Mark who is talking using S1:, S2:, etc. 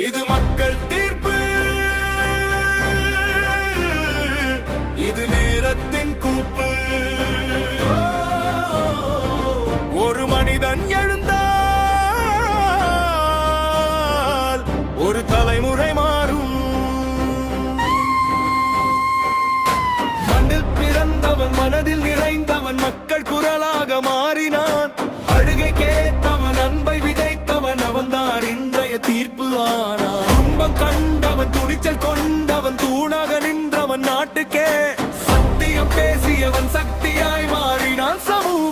S1: இது மக்கள் தீர்ப்பு, இது நேரத்தின் கூப்பு. ஒரு மனிதன் எழுந்தால் ஒரு தலைமுறை மாறும். மண்ணில் பிறந்தவன், மனதில் நிறைந்தவன், மக்கள் குரலாக மாறினான். அழுகை கேட்டவன், அன்பை விதைத்தவன், அவன்தான் இன்றைய தீர்ப்பு ஆனான். துன்பம் கண்டவன், துணிச்சல் கொண்டவன், தூணாக நின்றவன், நாட்டுக்கே சத்தியம் பேசியவன், சக்தியாய் மாறினான். சமூக